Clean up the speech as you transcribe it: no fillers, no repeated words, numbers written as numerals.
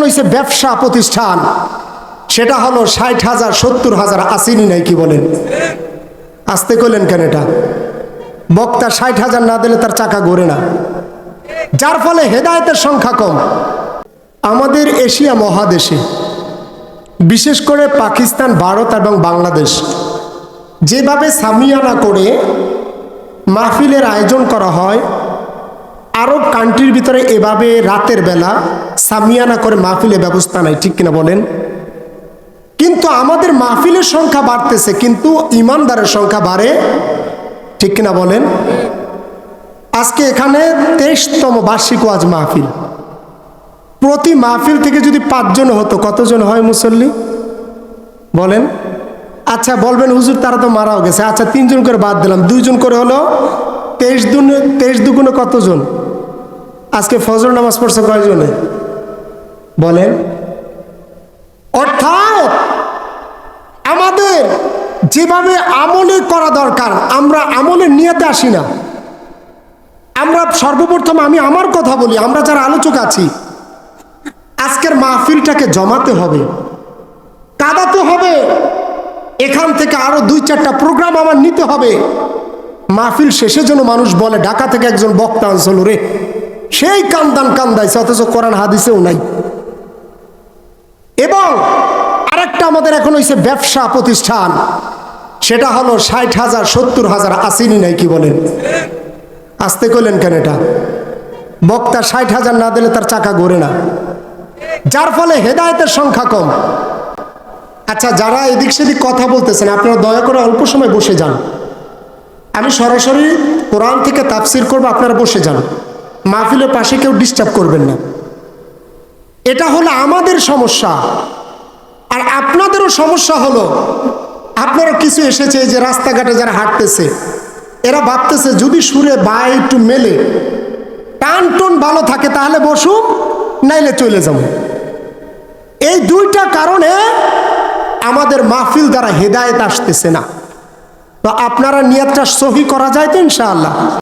হইছে ব্যবসা প্রতিষ্ঠান, সেটা হলো 60,000 70,000 আসেনি নাই, কি বলেন? আসতে কইলেন কেন? এটা বক্তা 60,000 না দিলে তার চাকা ঘোরে না, যার ফলে হেদায়েতের সংখ্যা কম। আমাদের এশিয়া মহাদেশে বিশেষ করে পাকিস্তান, ভারত এবং বাংলাদেশ যেভাবে সামিয়ানা করে মাহফিলের আয়োজন করা হয়, আরব কান্ট্রির ভিতরে এভাবে রাতের বেলা সামিয়ানা করে মাহফিলের ব্যবস্থা নাই, ঠিক কিনা বলেন? কিন্তু আমাদের মাহফিলের সংখ্যা বাড়তেছে, কিন্তু ইমানদারের সংখ্যা বাড়ে, ঠিক কিনা বলেন? আজকে এখানে 23তম বার্ষিক ওয়াজ মাহফিল। প্রতি মাহফিল থেকে যদি 5 জন হতো, কতজন হয় মুসল্লি বলেন? আচ্ছা বলবেন হুজুর তারা তো মারাও গেছে, আচ্ছা 3 জন করে বাদ দিলাম, 2 জন করে হলো 23 দুগুণে কতজন? আজকে ফজর নামাজ পড়ছে কয়জনে বলেন? অর্থাৎ আমাদের যেভাবে আমলে করা দরকার, আমরা আমলের নিয়তে আসি না। আমরা সর্বপ্রথম আমি আমার কথা বলি, আমরা যারা আলোচক আছি, আজকের মাহফিলটাকে জমাতে হবে, কাঁদাতে হবে। এখান থেকে আরো 2-4টা প্রোগ্রাম আমার নিতে হবে। মাহফিল শেষে যেন মানুষ বলে ঢাকা থেকে একজন বক্তা আনছিল রে, সেই কান্দাইছে, অথচ কোরআন হাদিসেও নাই। এবং আরেকটা আমাদের এখন হইছে ব্যবসা প্রতিষ্ঠান, সেটা হলো 60,000 70,000 আসেনি নাই, কি বলেন? আসতে কইলেন কেন? এটা বক্তা 60,000 না দিলে তার চাকা ঘোরে না, যার ফলে হেদায়েতের সংখ্যা কম। আচ্ছা যারা এদিক সেদিক কথা বলতেছেন, আপনারা দয়া করে অল্প সময় বসে যান। আমি সরাসরি কোরআন থেকে তাফসির করব, আপনারা বসে যান। মাহফিলের পাশে কেউ ডিস্টার্ব করবেন না। এটা হলো আমাদের সমস্যা। আর আপনাদেরও সমস্যা হলো, আপনারা কিছু এসেছে এই যে রাস্তাঘাটে যারা হাঁটতেছে, এরা ভাবতেছে যদি সুরে বা একটু মেলে, টান টন ভালো থাকে তাহলে বসুন, নাইলে চলে যাবো। এই 2টা কারণে আমাদের মাহফিল দ্বারা হেদায়েত আসতেছে না। তো আপনারা নিয়তটা সহি করা যায় তো ইনশাআল্লাহ?